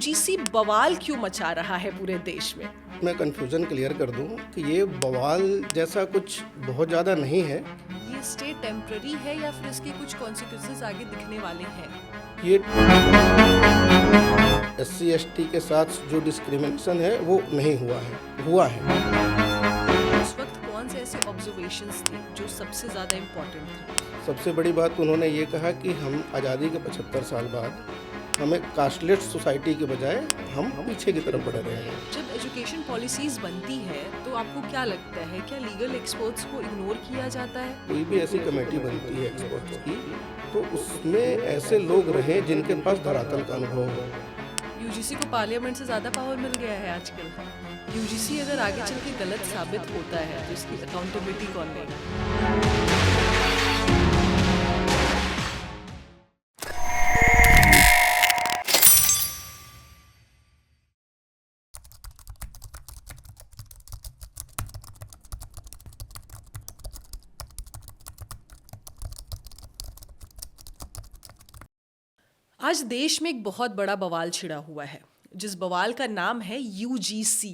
UGC बवाल क्यों मचा रहा है पूरे देश में? मैं कन्फ्यूज़न क्लियर कर दूं कि ये बवाल जैसा कुछ बहुत ज़्यादा नहीं है। ये स्टे टेम्पररी है या फिर इसके कुछ कॉन्सिक्वेंसेस आगे दिखने वाले हैं? ये SC/ST के साथ जो डिस्क्रिमिनेशन है वो नहीं हुआ है। उस वक्त कौन से ऐसे ऑब्जर्वेशंस थे जो सबसे ज्यादा इम्पोर्टेंट थे? सबसे बड़ी बात उन्होंने ये कहा कि हम आज़ादी के 75 साल बाद हमें कास्टलेस सोसाइटी के बजाय हम पीछे की तरफ बढ़ रहे हैं। जब एजुकेशन पॉलिसीज बनती है तो आपको क्या लगता है, क्या लीगल एक्सपर्ट्स को इग्नोर किया जाता है? कोई भी ऐसी कमेटी बनती है एक्सपर्ट्स की तो उसमें ऐसे लोग रहें जिनके पास धरातल का अनुभव हो। यूजीसी को पार्लियामेंट से ज्यादा पावर मिल गया है आजकल। यूजीसी अगर आगे चल के गलत साबित होता है तो इसकी अकाउंटेबिलिटी कौन लेगा? आज देश में एक बहुत बड़ा बवाल छिड़ा हुआ है, जिस बवाल का नाम है यूजीसी।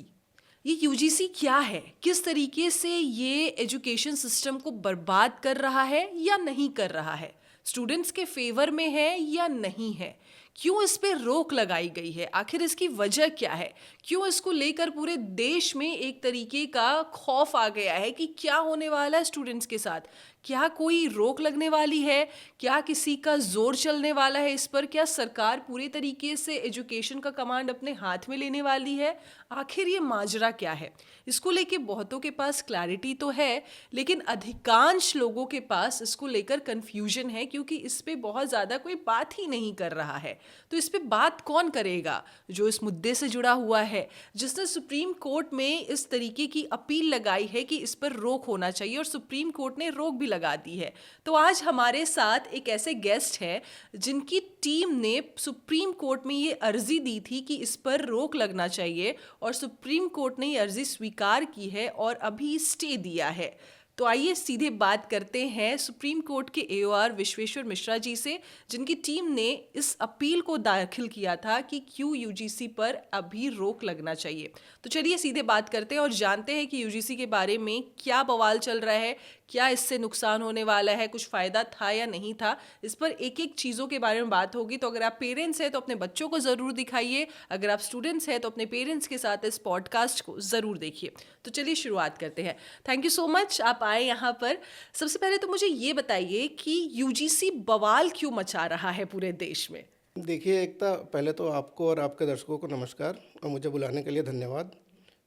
ये यूजीसी क्या है, किस तरीके से ये एजुकेशन सिस्टम को बर्बाद कर रहा है या नहीं कर रहा है, स्टूडेंट्स के फेवर में है या नहीं है, क्यों इस पे रोक लगाई गई है, आखिर इसकी वजह क्या है, क्यों इसको लेकर पूरे देश में एक तरीके का खौफ आ गया है कि क्या होने वाला है स्टूडेंट्स के साथ, क्या कोई रोक लगने वाली है, क्या किसी का जोर चलने वाला है इस पर, क्या सरकार पूरी तरीके से एजुकेशन का कमांड अपने हाथ में लेने वाली है, आखिर ये माजरा क्या है। इसको लेके बहुतों के पास क्लैरिटी तो है, लेकिन अधिकांश लोगों के पास इसको लेकर कंफ्यूजन है, क्योंकि इस पे बहुत ज़्यादा कोई बात ही नहीं कर रहा है। तो इस पे बात कौन करेगा? जो इस मुद्दे से जुड़ा हुआ है, जिसने सुप्रीम कोर्ट में इस तरीके की अपील लगाई है कि इस पर रोक होना चाहिए, और सुप्रीम कोर्ट ने रोक भी लगा दी है। तो आज हमारे साथ एक ऐसे गेस्ट हैं जिनकी टीम ने सुप्रीम कोर्ट में ये अर्जी दी थी कि इस पर रोक लगना चाहिए, और सुप्रीम कोर्ट ने ये अर्जी स्वीकार की है और अभी स्टे दिया है। तो आइए सीधे बात करते हैं सुप्रीम कोर्ट के AOR विश्वेश्वर मिश्रा जी से, जिनकी टीम ने इस अपील को दाखिल किया था कि क्यों यूजीसी पर अभी रोक लगना चाहिए। तो चलिए सीधे बात करते हैं और जानते हैं कि यूजीसी के बारे में क्या बवाल चल रहा है, क्या इससे नुकसान होने वाला है, कुछ फ़ायदा था या नहीं था। इस पर एक एक चीज़ों के बारे में बात होगी। तो अगर आप पेरेंट्स हैं तो अपने बच्चों को ज़रूर दिखाइए, अगर आप स्टूडेंट्स हैं तो अपने पेरेंट्स के साथ इस पॉडकास्ट को ज़रूर देखिए। तो चलिए शुरुआत करते हैं। थैंक यू सो मच आप आए यहाँ पर। सबसे पहले तो मुझे ये बताइए कि यूजीसी बवाल क्यों मचा रहा है पूरे देश में? देखिए, एक तो पहले तो आपको और आपके दर्शकों को नमस्कार और मुझे बुलाने के लिए धन्यवाद।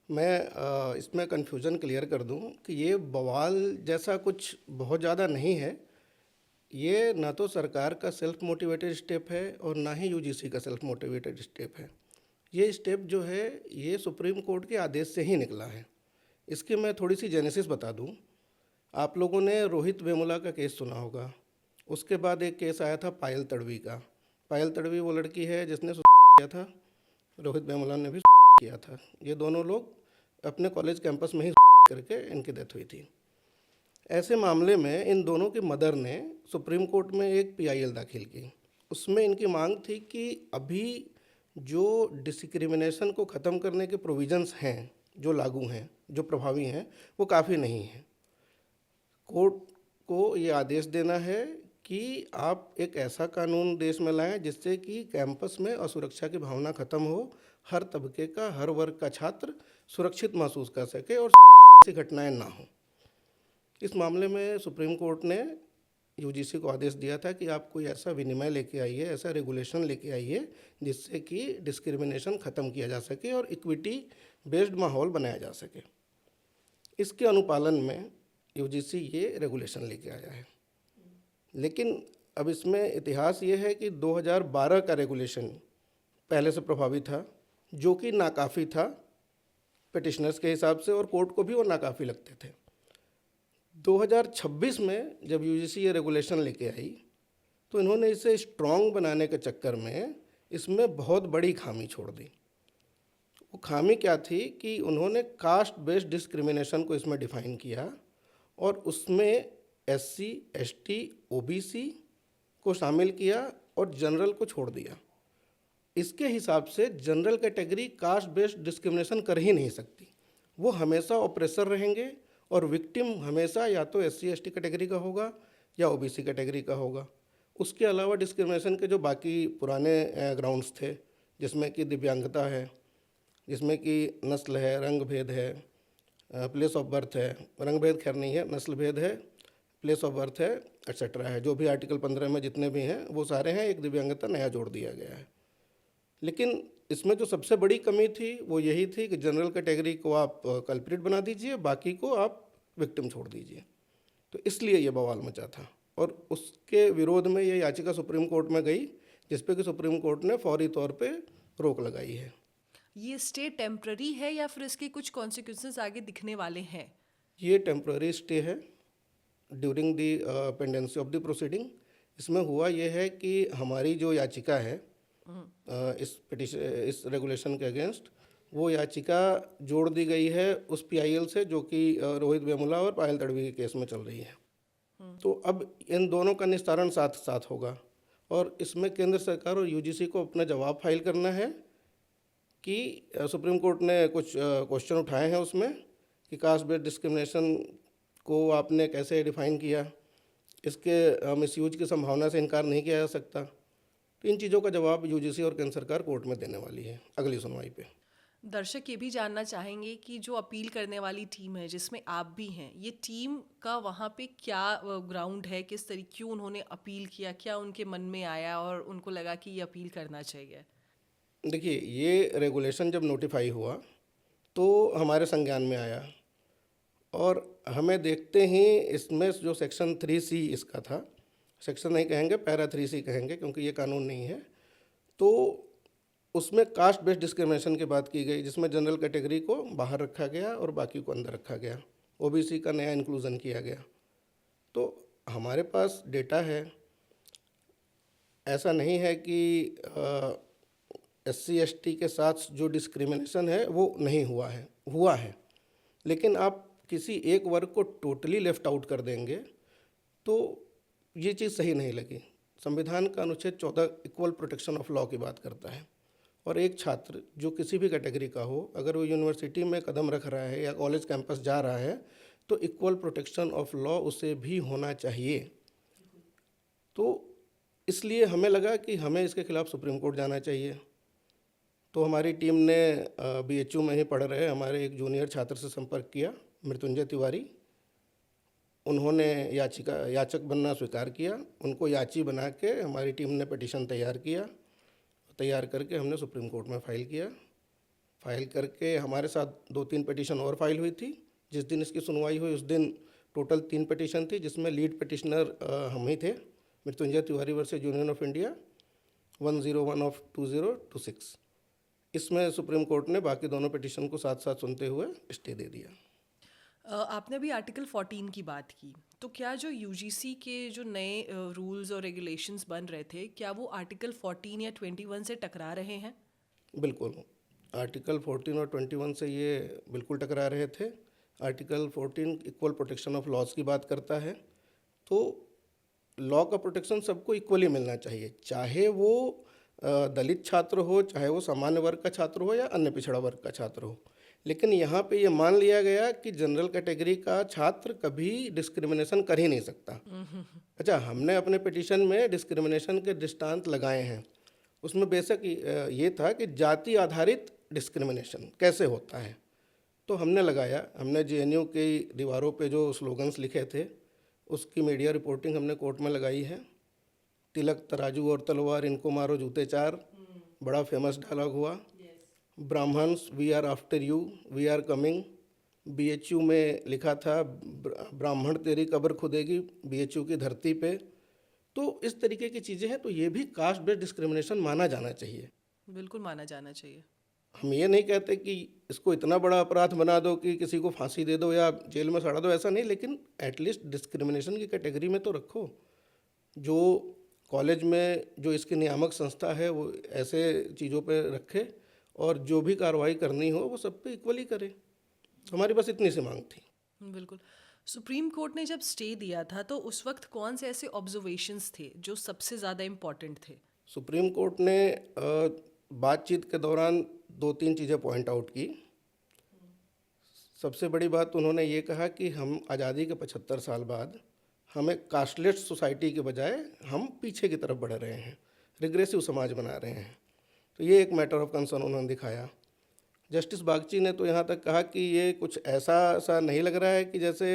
मैं इसमें कन्फ्यूज़न क्लियर कर दूं कि ये बवाल जैसा कुछ बहुत ज़्यादा नहीं है। ये ना तो सरकार का सेल्फ मोटिवेटेड स्टेप है और ना ही यूजीसी का सेल्फ मोटिवेटेड स्टेप है। ये स्टेप जो है ये सुप्रीम कोर्ट के आदेश से ही निकला है। इसकी मैं थोड़ी सी जेनेसिस बता दूं। आप लोगों ने रोहित वेमुला का केस सुना होगा। उसके बाद एक केस आया था पायल तड़वी का। पायल तड़वी वो लड़की है जिसने किया था, रोहित वेमुला ने भी किया था। ये दोनों लोग अपने कॉलेज कैंपस में ही करके इनकी डेथ हुई थी। ऐसे मामले में इन दोनों की मदर ने सुप्रीम कोर्ट में एक PIL दाखिल की। उसमें इनकी मांग थी कि अभी जो डिस्क्रिमिनेशन को ख़त्म करने के प्रोविज़न्स हैं, जो लागू हैं, जो प्रभावी हैं, वो काफ़ी नहीं हैं। कोर्ट को ये आदेश देना है कि आप एक ऐसा कानून देश में लाएं जिससे कि कैंपस में असुरक्षा की भावना ख़त्म हो, हर तबके का, हर वर्ग का छात्र सुरक्षित महसूस कर सके और ऐसी घटनाएं ना हो। इस मामले में सुप्रीम कोर्ट ने यूजीसी को आदेश दिया था कि आप कोई ऐसा विनिमय लेके आइए, ऐसा रेगुलेशन लेके आइए जिससे कि डिस्क्रिमिनेशन ख़त्म किया जा सके और इक्विटी बेस्ड माहौल बनाया जा सके। इसके अनुपालन में यूजीसी ये रेगुलेशन लेके आया है। लेकिन अब इसमें इतिहास ये है कि 2012 का रेगुलेशन पहले से प्रभावी था, जो कि नाकाफ़ी था पिटिशनर्स के हिसाब से, और कोर्ट को भी वो नाकाफ़ी लगते थे। 2026 में जब यूजीसी ये रेगुलेशन लेके आई तो इन्होंने इसे स्ट्रॉन्ग बनाने के चक्कर में इसमें बहुत बड़ी खामी छोड़ दी। वो खामी क्या थी कि उन्होंने कास्ट बेस्ड डिस्क्रिमिनेशन को इसमें डिफ़ाइन किया और उसमें SC, ST, OBC को शामिल किया और जनरल को छोड़ दिया। इसके हिसाब से general category caste based discrimination कर ही नहीं सकती। वो हमेशा ऑपरेसर रहेंगे और विक्टिम हमेशा या तो SC ST कैटेगरी का होगा या OBC कैटेगरी का होगा। उसके अलावा डिस्क्रिमिनेशन के जो बाकी पुराने ग्राउंड्स थे, जिसमें कि दिव्यांगता है, जिसमें कि नस्ल है, रंग भेद है, प्लेस ऑफ बर्थ है, रंग भेद खैर नहीं है, नस्ल भेद है, प्लेस ऑफ बर्थ है, एट्सेट्रा है, जो भी आर्टिकल 15 में जितने भी हैं वो सारे हैं, एक दिव्यांगता नया जोड़ दिया गया है। लेकिन इसमें जो सबसे बड़ी कमी थी वो यही थी कि जनरल कैटेगरी को आप कल्प्रिट बना दीजिए, बाकी को आप विक्टिम छोड़ दीजिए। तो इसलिए ये बवाल मचा था और उसके विरोध में ये याचिका सुप्रीम कोर्ट में गई, जिस पे कि सुप्रीम कोर्ट ने फौरी तौर पे रोक लगाई है। ये स्टे टेम्पररी है या फिर इसके कुछ कॉन्सिक्वेंसेस आगे दिखने वाले हैं? ये टेम्प्ररी स्टे है during the pendency of the proceeding. इसमें हुआ ये है कि हमारी जो याचिका है इस रेगुलेशन के अगेंस्ट, वो याचिका जोड़ दी गई है उस PIL से जो कि रोहित वेमुला और पायल तड़वी के केस में चल रही है। तो अब इन दोनों का निस्तारण साथ साथ होगा और इसमें केंद्र सरकार और UGC को अपना जवाब फाइल करना है कि सुप्रीम कोर्ट ने कुछ क्वेश्चन उठाए हैं उसमें कि कास्ट बेस्ड डिस्क्रिमिनेशन को आपने कैसे डिफाइन किया, इसके मिसयूज की संभावना से इनकार नहीं किया जा सकता। तो इन चीज़ों का जवाब UGC और केंद्र सरकार कोर्ट में देने वाली है अगली सुनवाई पे। दर्शक ये भी जानना चाहेंगे कि जो अपील करने वाली टीम है जिसमें आप भी हैं, ये टीम का वहाँ पे क्या ग्राउंड है, किस तरीके, क्यों उन्होंने अपील किया, क्या उनके मन में आया और उनको लगा कि ये अपील करना चाहिए? देखिए, ये रेगुलेशन जब नोटिफाई हुआ तो हमारे संज्ञान में आया और हमें देखते ही इसमें जो सेक्शन 3C इसका था, सेक्शन नहीं कहेंगे, पैरा 3C कहेंगे क्योंकि ये कानून नहीं है, तो उसमें कास्ट बेस्ड डिस्क्रिमिनेशन की बात की गई, जिसमें जनरल कैटेगरी को बाहर रखा गया और बाकी को अंदर रखा गया, OBC का नया इंक्लूज़न किया गया। तो हमारे पास डेटा है, ऐसा नहीं है कि SC ST के साथ जो डिस्क्रिमिनेशन है वो नहीं हुआ है। लेकिन आप किसी एक वर्ग को टोटली लेफ्ट आउट कर देंगे तो ये चीज़ सही नहीं लगी। संविधान का अनुच्छेद 14 इक्वल प्रोटेक्शन ऑफ लॉ की बात करता है और एक छात्र जो किसी भी कैटेगरी का हो, अगर वो यूनिवर्सिटी में कदम रख रहा है या कॉलेज कैंपस जा रहा है तो इक्वल प्रोटेक्शन ऑफ लॉ उसे भी होना चाहिए। तो इसलिए हमें लगा कि हमें इसके खिलाफ सुप्रीम कोर्ट जाना चाहिए। तो हमारी टीम ने BHU में ही पढ़ रहे हमारे एक जूनियर छात्र से संपर्क किया, मृत्युंजय तिवारी। उन्होंने याचक बनना स्वीकार किया। उनको याची बना के हमारी टीम ने पिटीशन तैयार करके हमने सुप्रीम कोर्ट में फाइल करके हमारे साथ 2-3 पिटीशन और फाइल हुई थी। जिस दिन इसकी सुनवाई हुई उस दिन टोटल 3 पिटीशन थी, जिसमें लीड पिटिशनर हम ही थे, Mrityunjay Tiwari versus union of India 101 of 2026। इसमें सुप्रीम कोर्ट ने बाकी दोनों पिटीशन को साथ साथ सुनते हुए स्टे दे दिया। आपने अभी आर्टिकल 14 की बात की, तो क्या जो UGC के जो नए रूल्स और रेगुलेशंस बन रहे थे, क्या वो आर्टिकल 14 या 21 से टकरा रहे हैं? बिल्कुल, आर्टिकल 14 और 21 से ये बिल्कुल टकरा रहे थे। Article 14 equal protection of laws की बात करता है, तो लॉ का प्रोटेक्शन सबको इक्वली मिलना चाहिए, चाहे वो दलित छात्र हो, चाहे वो सामान्य वर्ग का छात्र हो या अन्य पिछड़ा वर्ग का छात्र हो। लेकिन यहाँ पे ये मान लिया गया कि जनरल कैटेगरी का छात्र कभी डिस्क्रिमिनेशन कर ही नहीं सकता। अच्छा, हमने अपने पिटीशन में डिस्क्रिमिनेशन के दृष्टांत लगाए हैं। उसमें बेशक ये था कि जाति आधारित डिस्क्रिमिनेशन कैसे होता है, तो हमने JNU की दीवारों पे जो स्लोगन्स लिखे थे उसकी मीडिया रिपोर्टिंग हमने कोर्ट में लगाई है। तिलक तराजू और तलवार, इनको मारो जूते चार, बड़ा फेमस डायलॉग हुआ। Brahmins we are after you, we are coming. BHU में लिखा था ब्राह्मण तेरी कब्र खुदेगी BHU की धरती पे। तो इस तरीके की चीज़ें हैं, तो ये भी कास्ट बेस्ड डिस्क्रिमिनेशन माना जाना चाहिए। बिल्कुल माना जाना चाहिए। हम ये नहीं कहते कि इसको इतना बड़ा अपराध बना दो कि किसी को फांसी दे दो या जेल में सड़ा दो, ऐसा नहीं, लेकिन एटलीस्ट डिस्क्रिमिनेशन की कैटेगरी में तो रखो। जो कॉलेज में जो इसकी नियामक संस्था है वो ऐसे चीज़ों पे रखे और जो भी कार्रवाई करनी हो वो सब पे इक्वली करे। हमारी बस इतनी सी मांग थी। बिल्कुल। सुप्रीम कोर्ट ने जब स्टे दिया था तो उस वक्त कौन से ऐसे ऑब्जर्वेशंस थे जो सबसे ज़्यादा इम्पॉर्टेंट थे? सुप्रीम कोर्ट ने बातचीत के दौरान 2-3 चीज़ें पॉइंट आउट की। सबसे बड़ी बात उन्होंने ये कहा कि हम आज़ादी के 75 साल बाद हमें कास्टलेस सोसाइटी के बजाय हम पीछे की तरफ बढ़ रहे हैं, रिग्रेसिव समाज बना रहे हैं। तो ये एक मैटर ऑफ कंसर्न उन्होंने दिखाया। जस्टिस बागची ने तो यहाँ तक कहा कि ये कुछ ऐसा सा नहीं लग रहा है कि जैसे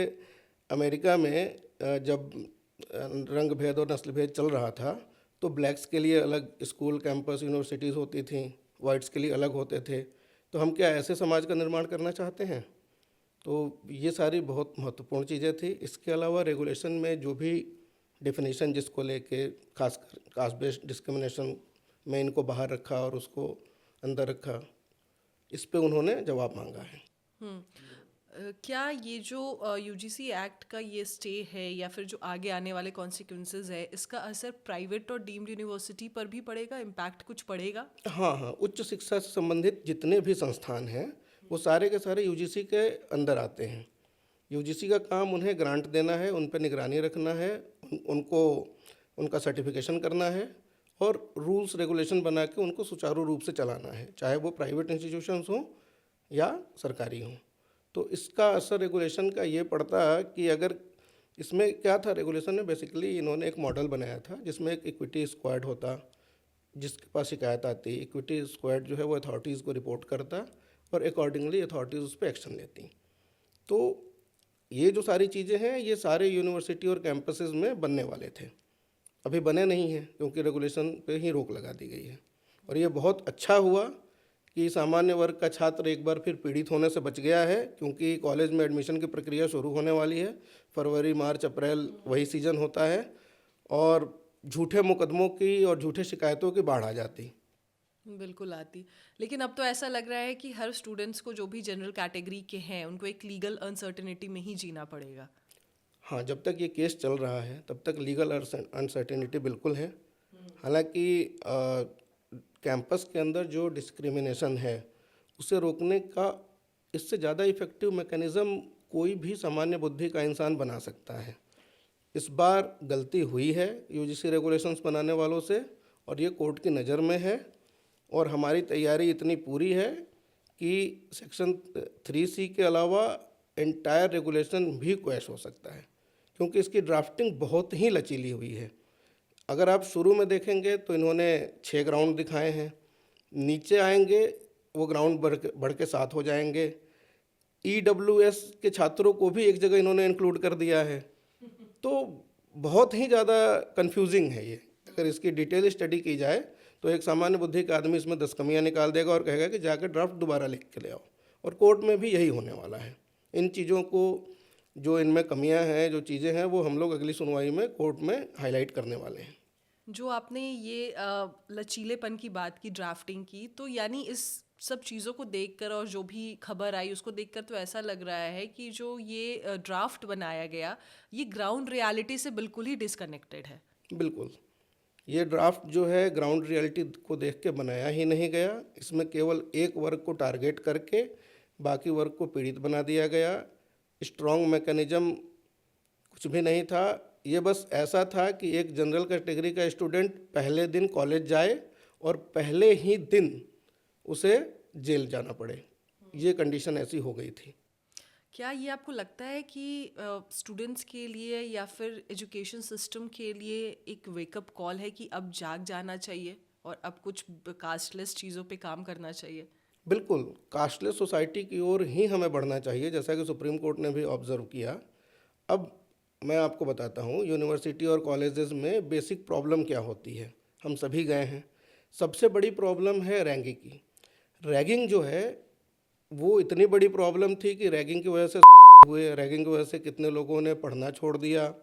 अमेरिका में जब रंग भेद और नस्ल भेद चल रहा था तो ब्लैक्स के लिए अलग स्कूल, कैंपस, यूनिवर्सिटीज़ होती थी, वाइट्स के लिए अलग होते थे। तो हम क्या ऐसे समाज का निर्माण करना चाहते हैं? तो ये सारी बहुत महत्वपूर्ण चीज़ें थी। इसके अलावा रेगुलेशन में जो भी डेफिनेशन जिसको लेके खासकर कास्ट बेस्ड डिस्क्रिमिनेशन में इनको बाहर रखा और उसको अंदर रखा, इस पे उन्होंने जवाब मांगा है। क्या ये जो यूजीसी एक्ट का ये स्टे है या फिर जो आगे आने वाले कॉन्सिक्वेंसेज है, इसका असर प्राइवेट और डीम्ड यूनिवर्सिटी पर भी पड़ेगा? इम्पैक्ट कुछ पड़ेगा? हाँ हाँ, उच्च शिक्षा से संबंधित जितने भी संस्थान हैं वो सारे के सारे यूजीसी के अंदर आते हैं। यूजीसी का काम उन्हें ग्रांट देना है, उन पर निगरानी रखना है, उनको उनका सर्टिफिकेशन करना है और रूल्स रेगुलेशन बना के उनको सुचारू रूप से चलाना है, चाहे वो प्राइवेट इंस्टीट्यूशंस हों या सरकारी हों। तो इसका असर रेगुलेशन का ये पड़ता कि अगर इसमें क्या था, रेगुलेशन में बेसिकली इन्होंने एक मॉडल बनाया था जिसमें एक इक्विटी स्क्वाड होता, जिसके पास शिकायत आती। इक्विटी स्क्वाड जो है वो अथॉरिटीज़ को रिपोर्ट करता और अकॉर्डिंगली अथॉरिटीज़ उस पर एक्शन लेती। तो ये जो सारी चीज़ें हैं ये सारे यूनिवर्सिटी और कैंपसेस में बनने वाले थे, अभी बने नहीं हैं क्योंकि रेगुलेशन पे ही रोक लगा दी गई है। और ये बहुत अच्छा हुआ कि सामान्य वर्ग का छात्र एक बार फिर पीड़ित होने से बच गया है, क्योंकि कॉलेज में एडमिशन की प्रक्रिया शुरू होने वाली है। फरवरी, मार्च, अप्रैल वही सीज़न होता है और झूठे मुकदमों की और झूठे शिकायतों की बाढ़ आ जाती। बिल्कुल आती। लेकिन अब तो ऐसा लग रहा है कि हर स्टूडेंट्स को जो भी जनरल कैटेगरी के हैं उनको एक लीगल अनसर्टेनिटी में ही जीना पड़ेगा। हाँ, जब तक ये केस चल रहा है तब तक लीगल अनसर्टेनिटी बिल्कुल है। हालांकि कैंपस के अंदर जो डिस्क्रिमिनेशन है उसे रोकने का इससे ज़्यादा इफेक्टिव मैकेनिज़्म कोई भी सामान्य बुद्धि का इंसान बना सकता है। इस बार गलती हुई है यूजीसी रेगुलेशंस बनाने वालों से और ये कोर्ट की नज़र में है और हमारी तैयारी इतनी पूरी है कि सेक्शन 3C के अलावा एंटायर रेगुलेशन भी क्वैश हो सकता है, क्योंकि इसकी ड्राफ्टिंग बहुत ही लचीली हुई है। अगर आप शुरू में देखेंगे तो इन्होंने 6 ग्राउंड दिखाए हैं, नीचे आएंगे वो ग्राउंड बढ़ के 7 हो जाएंगे। EWS के छात्रों को भी एक जगह इन्होंने इंक्लूड कर दिया है। तो बहुत ही ज़्यादा कंफ्यूजिंग है ये। अगर इसकी डिटेल स्टडी की जाए तो एक सामान्य बुद्धि का आदमी इसमें 10 कमियां निकाल देगा और कहेगा कि जाकर ड्राफ्ट दोबारा लिख के ले आओ। और कोर्ट में भी यही होने वाला है। इन चीज़ों को, जो इनमें कमियां हैं, जो चीज़ें हैं, वो हम लोग अगली सुनवाई में कोर्ट में हाईलाइट करने वाले हैं। जो आपने ये लचीलेपन की बात की, ड्राफ्टिंग की, तो यानी इस सब चीज़ों को देखकर और जो भी खबर आई उसको देखकर तो ऐसा लग रहा है कि जो ये ड्राफ्ट बनाया गया ये ग्राउंड रियलिटी से बिल्कुल ही डिसकनेक्टेड है। बिल्कुल, ये ड्राफ्ट जो है ग्राउंड रियलिटी को देख के बनाया ही नहीं गया। इसमें केवल एक वर्ग को टारगेट करके बाकी वर्ग को पीड़ित बना दिया गया। स्ट्रॉन्ग मैकेनिज्म कुछ भी नहीं था। ये बस ऐसा था कि एक जनरल कैटेगरी का स्टूडेंट पहले दिन कॉलेज जाए और पहले ही दिन उसे जेल जाना पड़े, ये कंडीशन ऐसी हो गई थी। क्या ये आपको लगता है कि स्टूडेंट्स के लिए या फिर एजुकेशन सिस्टम के लिए एक वेकअप कॉल है कि अब जाग जाना चाहिए और अब कुछ कास्टलेस चीज़ों पे काम करना चाहिए? बिल्कुल, कास्टलेस सोसाइटी की ओर ही हमें बढ़ना चाहिए, जैसा कि सुप्रीम कोर्ट ने भी ऑब्जर्व किया। अब मैं आपको बताता हूँ यूनिवर्सिटी और कॉलेजेस में बेसिक प्रॉब्लम क्या होती है। हम सभी गए हैं। सबसे बड़ी प्रॉब्लम है रैगिंग की। रैगिंग जो है वो इतनी बड़ी प्रॉब्लम थी कि रैगिंग की वजह से हुए, रैगिंग की वजह से कितने लोगों ने पढ़ना छोड़ दिया।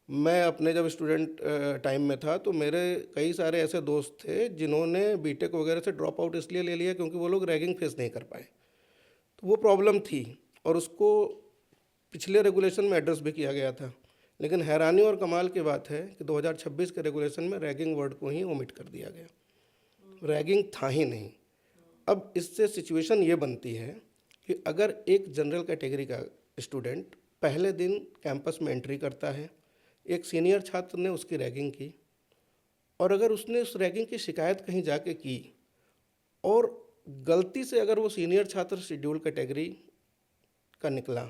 मैं अपने जब स्टूडेंट टाइम में था तो मेरे कई सारे ऐसे दोस्त थे जिन्होंने बीटेक वगैरह से ड्रॉप आउट इसलिए ले लिया क्योंकि वो लोग रैगिंग फेस नहीं कर पाए। तो वो प्रॉब्लम थी और उसको पिछले रेगुलेशन में एड्रेस भी किया गया था। लेकिन हैरानी और कमाल की बात है कि 2026 के रेगुलेशन में रैगिंग वर्ड को ही ओमिट कर दिया गया। रैगिंग था ही नहीं। अब इससे सिचुएशन ये बनती है कि अगर एक जनरल कैटेगरी का स्टूडेंट पहले दिन कैंपस में एंट्री करता है, एक सीनियर छात्र ने उसकी रैगिंग की और अगर उसने उस रैगिंग की शिकायत कहीं जाके की और गलती से अगर वो सीनियर छात्र शेड्यूल कैटेगरी का निकला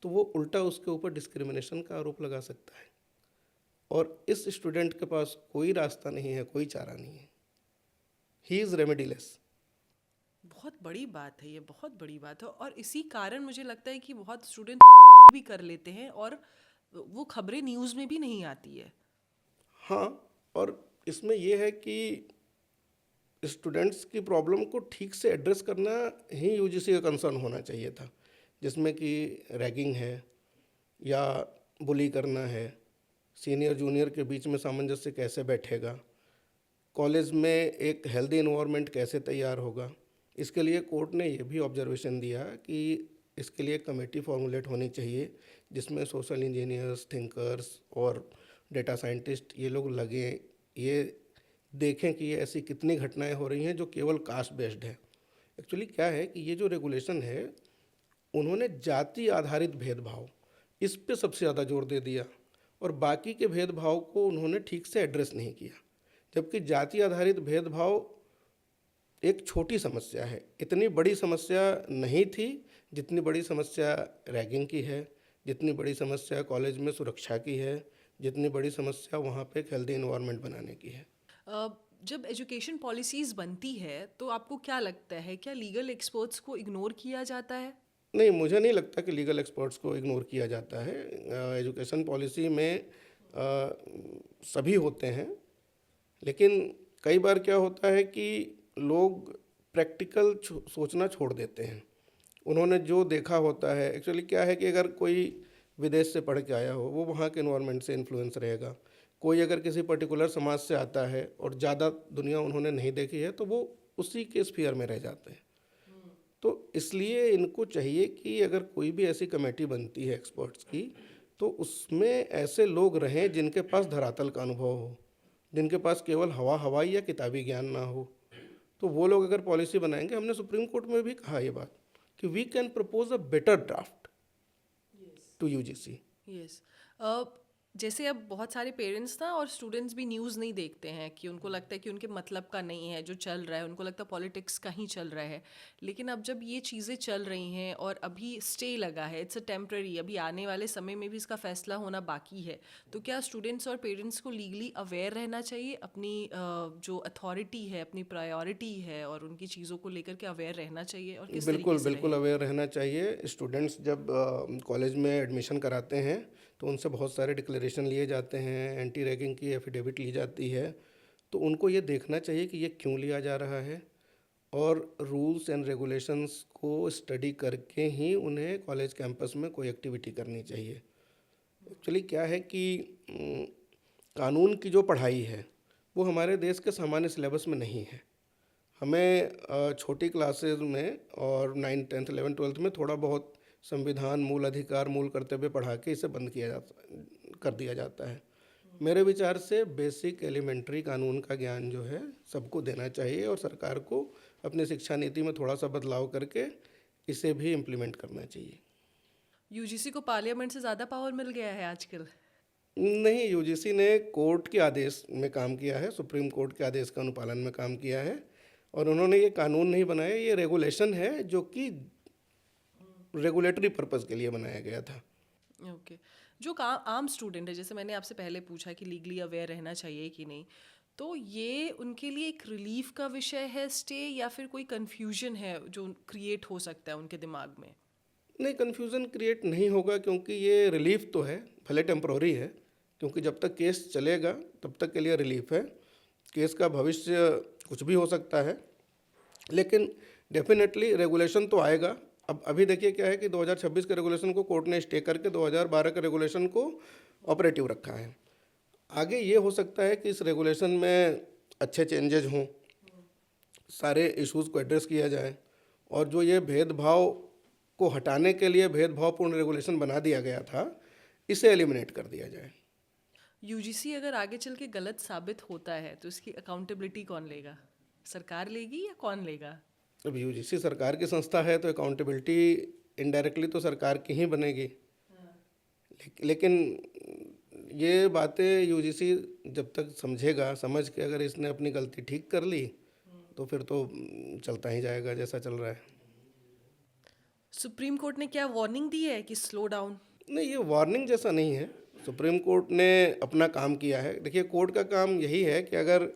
तो वो उल्टा उसके ऊपर डिस्क्रिमिनेशन का आरोप लगा सकता है, और इस स्टूडेंट के पास कोई रास्ता नहीं है, कोई चारा नहीं है। He is remediless. बहुत बड़ी बात है ये, बहुत बड़ी बात है। और इसी कारण मुझे लगता है कि बहुत स्टूडेंट भी कर लेते हैं और वो खबरें न्यूज़ में भी नहीं आती है। हाँ, और इसमें यह है कि स्टूडेंट्स की प्रॉब्लम को ठीक से एड्रेस करना ही यूजीसी का कंसर्न होना चाहिए था, जिसमें कि रैगिंग है या बुली करना है, सीनियर जूनियर के बीच में सामंजस्य कैसे बैठेगा, कॉलेज में एक हेल्दी इन्वायरमेंट कैसे तैयार होगा। इसके लिए कोर्ट ने ये भी ऑब्जर्वेशन दिया कि इसके लिए कमेटी फॉर्मुलेट होनी चाहिए जिसमें सोशल इंजीनियर्स, थिंकर्स और डेटा साइंटिस्ट ये लोग लगे, ये देखें कि ये ऐसी कितनी घटनाएं हो रही हैं जो केवल कास्ट बेस्ड है। एक्चुअली क्या है कि ये जो रेगुलेशन है, उन्होंने जाति आधारित भेदभाव इस पे सबसे ज़्यादा जोर दे दिया, और बाकी के भेदभाव को उन्होंने ठीक से एड्रेस नहीं किया। जबकि जाति आधारित भेदभाव एक छोटी समस्या है, इतनी बड़ी समस्या नहीं थी जितनी बड़ी समस्या रैगिंग की है, जितनी बड़ी समस्या कॉलेज में सुरक्षा की है, जितनी बड़ी समस्या वहाँ पे एक हेल्दी इन्वायरमेंट बनाने की है। जब एजुकेशन पॉलिसीज़ बनती है तो आपको क्या लगता है, क्या लीगल एक्सपर्ट्स को इग्नोर किया जाता है? नहीं, मुझे नहीं लगता कि लीगल एक्सपर्ट्स को इग्नोर किया जाता है। एजुकेशन पॉलिसी में सभी होते हैं, लेकिन कई बार क्या होता है कि लोग प्रैक्टिकल सोचना छोड़ देते हैं। उन्होंने जो देखा होता है, एक्चुअली क्या है कि अगर कोई विदेश से पढ़ के आया हो, वो वहाँ के इन्वायरमेंट से इन्फ्लुएंस रहेगा। कोई अगर किसी पर्टिकुलर समाज से आता है और ज़्यादा दुनिया उन्होंने नहीं देखी है, तो वो उसी के स्फीयर में रह जाते हैं। तो इसलिए इनको चाहिए कि अगर कोई भी ऐसी कमेटी बनती है एक्सपर्ट्स की, तो उसमें ऐसे लोग रहें जिनके पास धरातल का अनुभव हो, जिनके पास केवल हवाई या किताबी ज्ञान ना हो। तो वो लोग अगर पॉलिसी बनाएंगे, हमने सुप्रीम कोर्ट में भी कहा ये बात कि we can propose a better draft to UGC. Yes. जैसे अब बहुत सारे पेरेंट्स ना और स्टूडेंट्स भी न्यूज़ नहीं देखते हैं कि उनको लगता है कि उनके मतलब का नहीं है जो चल रहा है, उनको लगता है पॉलिटिक्स का ही चल रहा है। लेकिन अब जब ये चीज़ें चल रही हैं और अभी स्टे लगा है, इट्स अ टेम्प्रेरी, अभी आने वाले समय में भी इसका फैसला होना बाकी है, तो क्या स्टूडेंट्स और पेरेंट्स को लीगली अवेयर रहना चाहिए अपनी जो अथॉरिटी है, अपनी प्रायोरिटी है, और उनकी चीज़ों को लेकर के अवेयर रहना चाहिए, और किस तरीके बिल्कुल से बिल्कुल रहें? अवेयर रहना चाहिए। स्टूडेंट्स जब कॉलेज में एडमिशन कराते हैं तो उनसे बहुत सारे डिक्लेरेशन लिए जाते हैं, एंटी रैगिंग की एफिडेविट ली जाती है। तो उनको ये देखना चाहिए कि ये क्यों लिया जा रहा है, और रूल्स एंड रेगुलेशंस को स्टडी करके ही उन्हें कॉलेज कैंपस में कोई एक्टिविटी करनी चाहिए। एक्चुअली क्या है कि कानून की जो पढ़ाई है वो हमारे देश के सामान्य सिलेबस में नहीं है। हमें छोटी क्लासेज में और 9, 10, 11, 12 में थोड़ा बहुत संविधान, मूल अधिकार, मूल कर्तव्य पढ़ा के इसे बंद किया जाता कर दिया जाता है। मेरे विचार से बेसिक एलिमेंट्री कानून का ज्ञान जो है सबको देना चाहिए, और सरकार को अपनी शिक्षा नीति में थोड़ा सा बदलाव करके इसे भी इम्प्लीमेंट करना चाहिए। यूजीसी को पार्लियामेंट से ज़्यादा पावर मिल गया है आजकल। नहीं, यूजीसी ने कोर्ट के आदेश में काम किया है, सुप्रीम कोर्ट के आदेश का अनुपालन में काम किया है, और उन्होंने ये कानून नहीं बनाया, ये रेगुलेशन है जो कि रेगुलेटरी पर्पस के लिए बनाया गया था। ओके। जो आम स्टूडेंट है, जैसे मैंने आपसे पहले पूछा कि लीगली अवेयर रहना चाहिए कि नहीं, तो ये उनके लिए एक रिलीफ का विषय है स्टे, या फिर कोई कंफ्यूजन है जो क्रिएट हो सकता है उनके दिमाग में? नहीं, कन्फ्यूज़न क्रिएट नहीं होगा, क्योंकि ये रिलीफ तो है, भले टेम्प्रोरी है, क्योंकि जब तक केस चलेगा तब तक के लिए रिलीफ है। केस का भविष्य कुछ भी हो सकता है, लेकिन डेफिनेटली रेगुलेशन तो आएगा। अब अभी देखिए क्या है कि 2026 के रेगुलेशन को कोर्ट ने स्टे करके 2012 के रेगुलेशन को ऑपरेटिव रखा है। आगे ये हो सकता है कि इस रेगुलेशन में अच्छे चेंजेज हों, सारे इश्यूज़ को एड्रेस किया जाए, और जो ये भेदभाव को हटाने के लिए भेदभावपूर्ण रेगुलेशन बना दिया गया था, इसे एलिमिनेट कर दिया जाए। यूजीसी अगर आगे चल के गलत साबित होता है तो इसकी अकाउंटेबिलिटी कौन लेगा? सरकार लेगी या कौन लेगा? अब यूजीसी सरकार की संस्था है, तो अकाउंटेबिलिटी इनडायरेक्टली तो सरकार की ही बनेगी। लेकिन ये बातें यूजीसी जब तक समझेगा, समझ के अगर इसने अपनी गलती ठीक कर ली तो फिर तो चलता ही जाएगा जैसा चल रहा है। सुप्रीम कोर्ट ने क्या वार्निंग दी है कि स्लो डाउन? नहीं, ये वार्निंग जैसा नहीं है। सुप्रीम कोर्ट ने अपना काम किया है। देखिए, कोर्ट का काम यही है कि अगर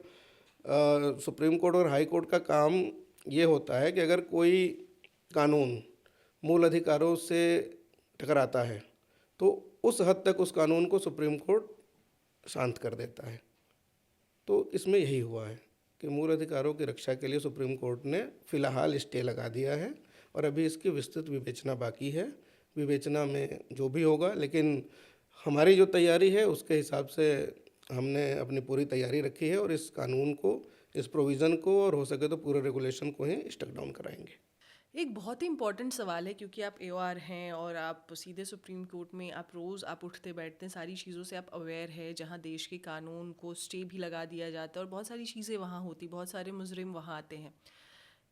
सुप्रीम कोर्ट और हाई कोर्ट का काम ये होता है कि अगर कोई कानून मूल अधिकारों से टकराता है तो उस हद तक उस कानून को सुप्रीम कोर्ट शांत कर देता है। तो इसमें यही हुआ है कि मूल अधिकारों की रक्षा के लिए सुप्रीम कोर्ट ने फ़िलहाल स्टे लगा दिया है और अभी इसकी विस्तृत विवेचना बाकी है। विवेचना में जो भी होगा, लेकिन हमारी जो तैयारी है उसके हिसाब से हमने अपनी पूरी तैयारी रखी है और इस कानून को, इस प्रोविज़न को और हो सके तो पूरे रेगुलेशन को ही स्टक डाउन कराएंगे। एक बहुत ही इम्पॉर्टेंट सवाल है, क्योंकि आप एओआर हैं और आप सीधे सुप्रीम कोर्ट में आप रोज़ आप उठते बैठते हैं, सारी चीज़ों से आप अवेयर है, जहाँ देश के कानून को स्टे भी लगा दिया जाता है और बहुत सारी चीज़ें वहाँ होती, बहुत सारे मुजरिम वहाँ आते हैं।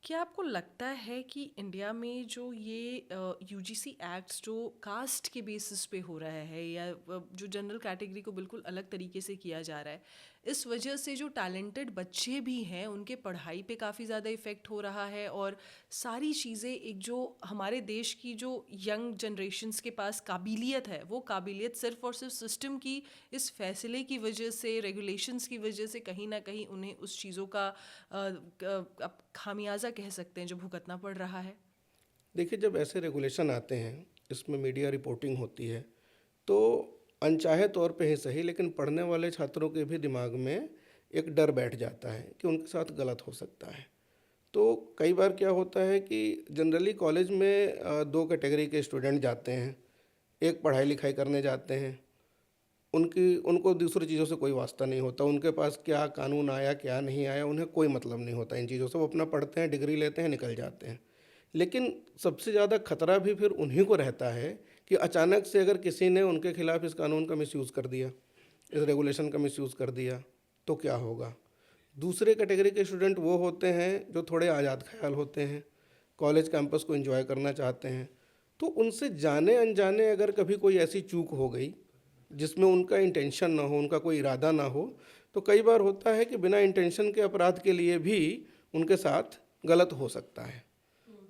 क्या आपको लगता है कि इंडिया में जो ये यूजीसी एक्ट्स जो कास्ट के बेसिस पे हो रहा है या जो जनरल कैटेगरी को बिल्कुल अलग तरीके से किया जा रहा है, इस वजह से जो टैलेंटेड बच्चे भी हैं उनके पढ़ाई पे काफ़ी ज़्यादा इफ़ेक्ट हो रहा है और सारी चीज़ें, एक जो हमारे देश की जो यंग जनरेशन्स के पास काबिलियत है, वो काबिलियत सिर्फ और सिर्फ सिस्टम की इस फैसले की वजह से, रेगुलेशंस की वजह से कहीं ना कहीं उन्हें उस चीज़ों का आप खामियाजा कह सकते हैं जो भुगतना पड़ रहा है? देखिए, जब ऐसे रेगुलेशन आते हैं, इसमें मीडिया रिपोर्टिंग होती है, तो अनचाहे तौर पे ही सही, लेकिन पढ़ने वाले छात्रों के भी दिमाग में एक डर बैठ जाता है कि उनके साथ गलत हो सकता है। तो कई बार क्या होता है कि जनरली कॉलेज में दो कैटेगरी के स्टूडेंट जाते हैं। एक पढ़ाई लिखाई करने जाते हैं, उनको दूसरी चीज़ों से कोई वास्ता नहीं होता। उनके पास क्या कानून आया, क्या नहीं आया, उन्हें कोई मतलब नहीं होता इन चीज़ों से। वो अपना पढ़ते हैं, डिग्री लेते हैं, निकल जाते हैं। लेकिन सबसे ज़्यादा खतरा भी फिर उन्हीं को रहता है कि अचानक से अगर किसी ने उनके खिलाफ इस कानून का मिसयूज़ कर दिया, इस रेगुलेशन का मिसयूज़ कर दिया, तो क्या होगा। दूसरे कैटेगरी के स्टूडेंट वो होते हैं जो थोड़े आज़ाद ख्याल होते हैं, कॉलेज कैंपस को एंजॉय करना चाहते हैं। तो उनसे जाने अनजाने अगर कभी कोई ऐसी चूक हो गई जिसमें उनका इंटेंशन ना हो, उनका कोई इरादा ना हो, तो कई बार होता है कि बिना इंटेंशन के अपराध के लिए भी उनके साथ गलत हो सकता है।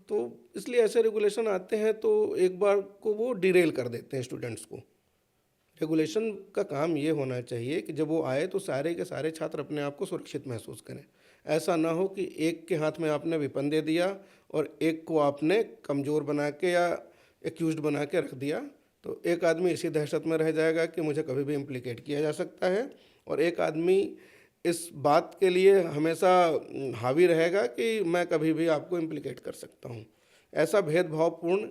तो इसलिए ऐसे रेगुलेशन आते हैं तो एक बार को वो डिरेल कर देते हैं स्टूडेंट्स को। रेगुलेशन का काम ये होना चाहिए कि जब वो आए तो सारे के सारे छात्र अपने आप को सुरक्षित महसूस करें। ऐसा ना हो कि एक के हाथ में आपने वेपन दे दिया और एक को आपने कमज़ोर बना के या एक्यूज्ड बना के रख दिया, तो एक आदमी इसी दहशत में रह जाएगा कि मुझे कभी भी इम्प्लिकेट किया जा सकता है, और एक आदमी इस बात के लिए हमेशा हावी रहेगा कि मैं कभी भी आपको इम्प्लिकेट कर सकता हूँ। ऐसा भेदभावपूर्ण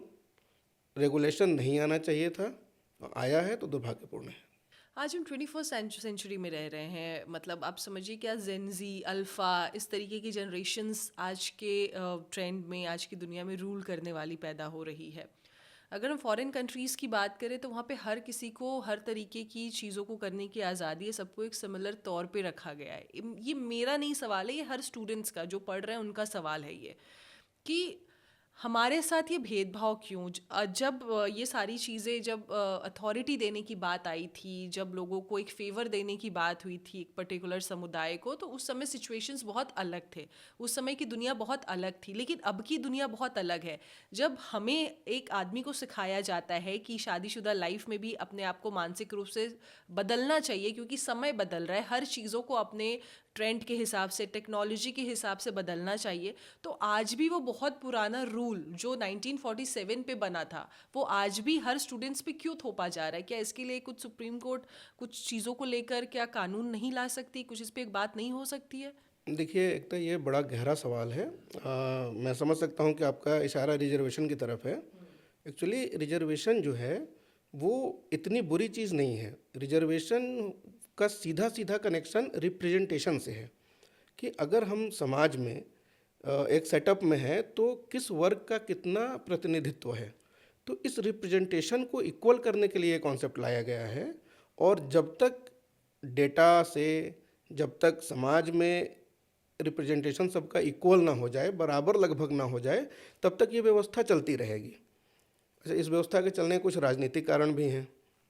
रेगुलेशन नहीं आना चाहिए था, आया है तो दुर्भाग्यपूर्ण है। आज हम 21st सेंचुरी में रह रहे हैं, मतलब आप समझिए क्या जेनजी, अल्फ़ा, इस तरीके की जनरेशन्स आज के ट्रेंड में, आज की दुनिया में रूल करने वाली पैदा हो रही है। अगर हम फॉरेन कंट्रीज़ की बात करें तो वहाँ पे हर किसी को हर तरीके की चीज़ों को करने की आज़ादी है, सबको एक सिमिलर तौर पे रखा गया है। ये मेरा नहीं सवाल है, ये हर स्टूडेंट्स का, जो पढ़ रहे हैं उनका सवाल है ये, कि हमारे साथ ये भेदभाव क्यों? जब ये सारी चीज़ें, जब अथॉरिटी देने की बात आई थी, जब लोगों को एक फेवर देने की बात हुई थी एक पर्टिकुलर समुदाय को, तो उस समय सिचुएशंस बहुत अलग थे, उस समय की दुनिया बहुत अलग थी। लेकिन अब की दुनिया बहुत अलग है। जब हमें एक आदमी को सिखाया जाता है कि शादीशुदा लाइफ में भी अपने आप को मानसिक रूप से बदलना चाहिए, क्योंकि समय बदल रहा है, हर चीज़ों को अपने ट्रेंड के हिसाब से, टेक्नोलॉजी के हिसाब से बदलना चाहिए, तो आज भी वो बहुत पुराना रूल जो 1947 पे बना था, वो आज भी हर स्टूडेंट्स पे क्यों थोपा जा रहा है? क्या इसके लिए कुछ सुप्रीम कोर्ट कुछ चीज़ों को लेकर क्या कानून नहीं ला सकती? कुछ इस पे एक बात नहीं हो सकती है? देखिए, एक तो ये बड़ा गहरा सवाल है। मैं समझ सकता हूँ कि आपका इशारा रिजर्वेशन की तरफ है। एक्चुअली रिजर्वेशन जो है वो इतनी बुरी चीज़ नहीं है। रिजर्वेशन का सीधा सीधा कनेक्शन रिप्रेजेंटेशन से है कि अगर हम समाज में एक सेटअप में हैं तो किस वर्ग का कितना प्रतिनिधित्व है, तो इस रिप्रेजेंटेशन को इक्वल करने के लिए कॉन्सेप्ट लाया गया है। और जब तक डेटा से, जब तक समाज में रिप्रेजेंटेशन सबका इक्वल ना हो जाए, बराबर लगभग ना हो जाए, तब तक ये व्यवस्था चलती रहेगी। अच्छा, इस व्यवस्था के चलने के कुछ राजनीतिक कारण भी हैं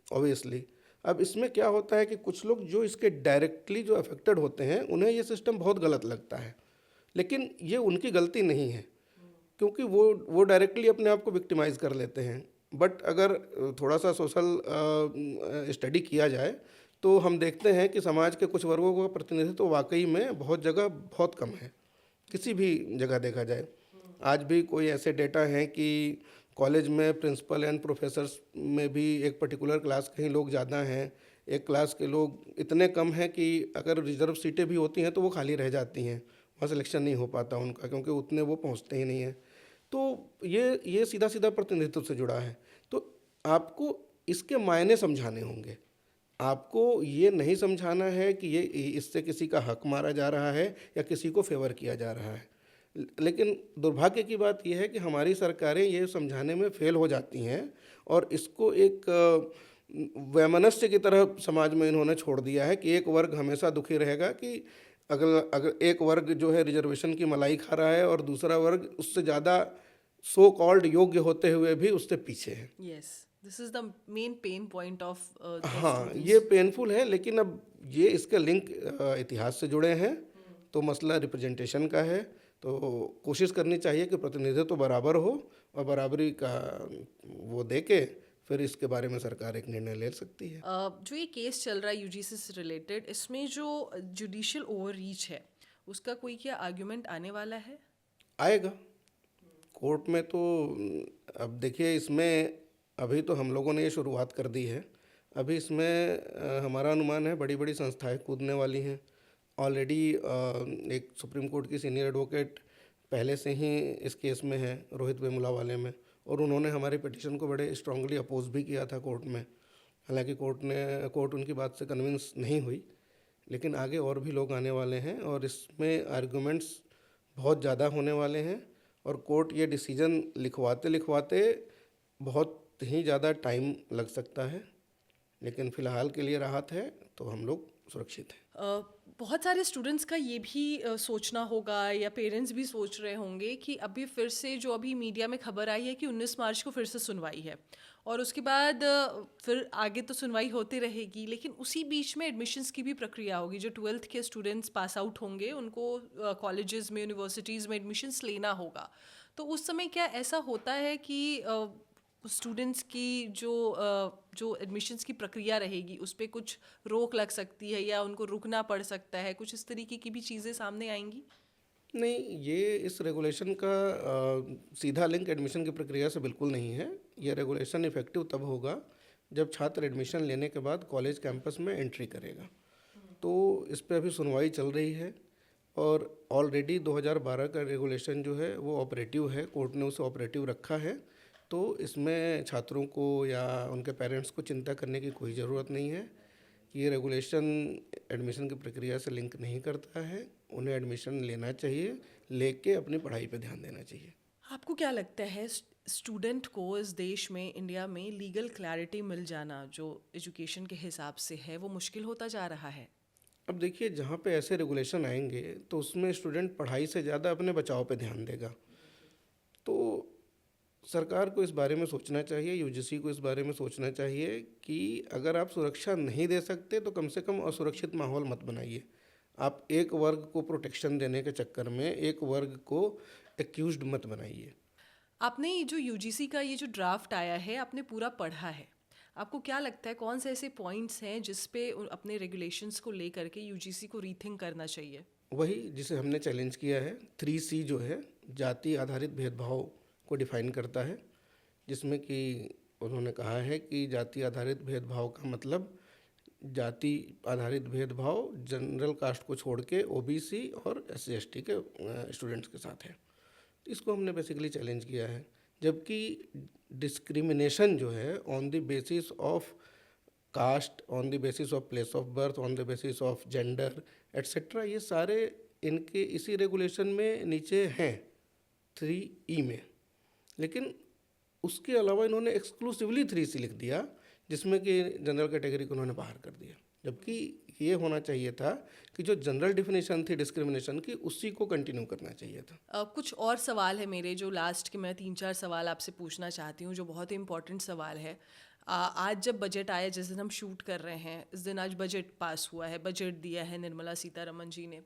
ऑब्वियसली। अब इसमें क्या होता है कि कुछ लोग जो इसके डायरेक्टली जो अफेक्टेड होते हैं, उन्हें ये सिस्टम बहुत गलत लगता है। लेकिन ये उनकी गलती नहीं है, क्योंकि वो डायरेक्टली अपने आप को विक्टिमाइज कर लेते हैं। बट अगर थोड़ा सा सोशल स्टडी किया जाए तो हम देखते हैं कि समाज के कुछ वर्गों का प्रतिनिधित्व तो वाकई में बहुत जगह बहुत कम है, किसी भी जगह देखा जाए। आज भी कोई ऐसे डेटा हैं कि कॉलेज में प्रिंसिपल एंड प्रोफेसर्स में भी एक पर्टिकुलर क्लास के ही लोग ज़्यादा हैं, एक क्लास के लोग इतने कम हैं कि अगर रिजर्व सीटें भी होती हैं तो वो खाली रह जाती हैं, वहाँ सिलेक्शन नहीं हो पाता उनका, क्योंकि उतने वो पहुँचते ही नहीं हैं। तो ये सीधा सीधा प्रतिनिधित्व से जुड़ा है। तो आपको इसके मायने समझाने होंगे। आपको ये नहीं समझाना है कि ये इससे किसी का हक मारा जा रहा है या किसी को फेवर किया जा रहा है। लेकिन दुर्भाग्य की बात यह है कि हमारी सरकारें ये समझाने में फेल हो जाती हैं और इसको एक वैमनस्य की तरह समाज में इन्होंने छोड़ दिया है कि एक वर्ग हमेशा दुखी रहेगा कि अगर अगर एक वर्ग जो है रिजर्वेशन की मलाई खा रहा है और दूसरा वर्ग उससे ज़्यादा सो कॉल्ड योग्य होते हुए भी उससे पीछे है। Yes, this is the main pain point of the हाँ, स्टूडेंट्स। ये पेनफुल है, लेकिन अब ये इसके लिंक इतिहास से जुड़े हैं, तो मसला रिप्रेजेंटेशन का है। तो कोशिश करनी चाहिए कि प्रतिनिधित्व तो बराबर हो और बराबरी का वो दे के फिर इसके बारे में सरकार एक निर्णय ले सकती है। जो ये केस चल रहा है यूजीसी से रिलेटेड, इसमें जो जुडिशियल ओवररीच है उसका कोई क्या आर्ग्यूमेंट आने वाला है? आएगा कोर्ट में। तो अब देखिए, इसमें अभी तो हम लोगों ने ये शुरुआत कर दी है। अभी इसमें हमारा अनुमान है बड़ी बड़ी संस्थाएं कूदने वाली हैं। ऑलरेडी एक सुप्रीम कोर्ट की सीनियर एडवोकेट पहले से ही इस केस में है, रोहित वेमुला वाले में, और उन्होंने हमारे पिटीशन को बड़े स्ट्रांगली अपोज भी किया था कोर्ट में। हालांकि कोर्ट उनकी बात से कन्विंस नहीं हुई, लेकिन आगे और भी लोग आने वाले हैं और इसमें आर्गूमेंट्स बहुत ज़्यादा होने वाले हैं और कोर्ट ये डिसीजन लिखवाते लिखवाते बहुत ही ज़्यादा टाइम लग सकता है। लेकिन फ़िलहाल के लिए राहत है, तो हम लोग सुरक्षित हैं। बहुत सारे स्टूडेंट्स का ये भी सोचना होगा या पेरेंट्स भी सोच रहे होंगे कि अभी फिर से जो अभी मीडिया में खबर आई है कि 19 मार्च को फिर से सुनवाई है और उसके बाद फिर आगे तो सुनवाई होती रहेगी, लेकिन उसी बीच में एडमिशन्स की भी प्रक्रिया होगी। जो 12th के स्टूडेंट्स पास आउट होंगे उनको कॉलेजेस में, यूनिवर्सिटीज़ में एडमिशन्स लेना होगा। तो उस समय क्या ऐसा होता है कि स्टूडेंट्स की जो एडमिशन्स की प्रक्रिया रहेगी उस पर कुछ रोक लग सकती है या उनको रुकना पड़ सकता है, कुछ इस तरीके की भी चीज़ें सामने आएंगी? नहीं, ये इस रेगुलेशन का सीधा लिंक एडमिशन की प्रक्रिया से बिल्कुल नहीं है। यह रेगुलेशन इफ़ेक्टिव तब होगा जब छात्र एडमिशन लेने के बाद कॉलेज कैंपस में एंट्री करेगा। तो इस पे अभी सुनवाई चल रही है और ऑलरेडी 2012 का रेगुलेशन जो है वो ऑपरेटिव है, कोर्ट ने उसे ऑपरेटिव रखा है। तो इसमें छात्रों को या उनके पेरेंट्स को चिंता करने की कोई ज़रूरत नहीं है। ये रेगुलेशन एडमिशन की प्रक्रिया से लिंक नहीं करता है। उन्हें एडमिशन लेना चाहिए, लेके अपनी पढ़ाई पे ध्यान देना चाहिए। आपको क्या लगता है स्टूडेंट को इस देश में, इंडिया में लीगल क्लैरिटी मिल जाना जो एजुकेशन के हिसाब से है वो मुश्किल होता जा रहा है? अब देखिए, जहाँ पे ऐसे रेगुलेशन आएंगे तो उसमें स्टूडेंट पढ़ाई से ज़्यादा अपने बचाव पे ध्यान देगा। तो सरकार को इस बारे में सोचना चाहिए, यूजीसी को इस बारे में सोचना चाहिए कि अगर आप सुरक्षा नहीं दे सकते तो कम से कम असुरक्षित माहौल मत बनाइए। आप एक वर्ग को प्रोटेक्शन देने के चक्कर में एक वर्ग को एक्यूज्ड मत बनाइए। आपने ये जो यूजीसी का ये जो ड्राफ्ट आया है आपने पूरा पढ़ा है, आपको क्या लगता है कौन से ऐसे पॉइंट्स हैं जिस पे अपने रेगुलेशंस को लेकर के यूजीसी को रीथिंक करना चाहिए? वही जिसे हमने चैलेंज किया है, 3C जो है जाति आधारित भेदभाव को डिफाइन करता है, जिसमें कि उन्होंने कहा है कि जाति आधारित भेदभाव का मतलब जाति आधारित भेदभाव जनरल कास्ट को छोड़ के ओबीसी और SC/ST के स्टूडेंट्स के साथ है। तो इसको हमने बेसिकली चैलेंज किया है। जबकि डिस्क्रिमिनेशन जो है on the basis of caste, on the basis of place of birth, on the basis of gender etcetera, ये सारे इनके इसी रेगुलेशन में नीचे हैं 3E में। लेकिन उसके अलावा इन्होंने एक्सक्लूसिवली 3C लिख दिया, जिसमें कि जनरल कैटेगरी को उन्होंने बाहर कर दिया। जबकि ये होना चाहिए था कि जो जनरल डिफिनेशन थी डिस्क्रिमिनेशन की उसी को कंटिन्यू करना चाहिए था। कुछ और सवाल है मेरे जो लास्ट के मैं 3-4 सवाल आपसे पूछना चाहती हूँ जो बहुत ही इंपॉर्टेंट सवाल है। आज जब बजट आया, जिस दिन हम शूट कर रहे हैं इस दिन आज बजट पास हुआ है, बजट दिया है निर्मला सीतारमन जी ने।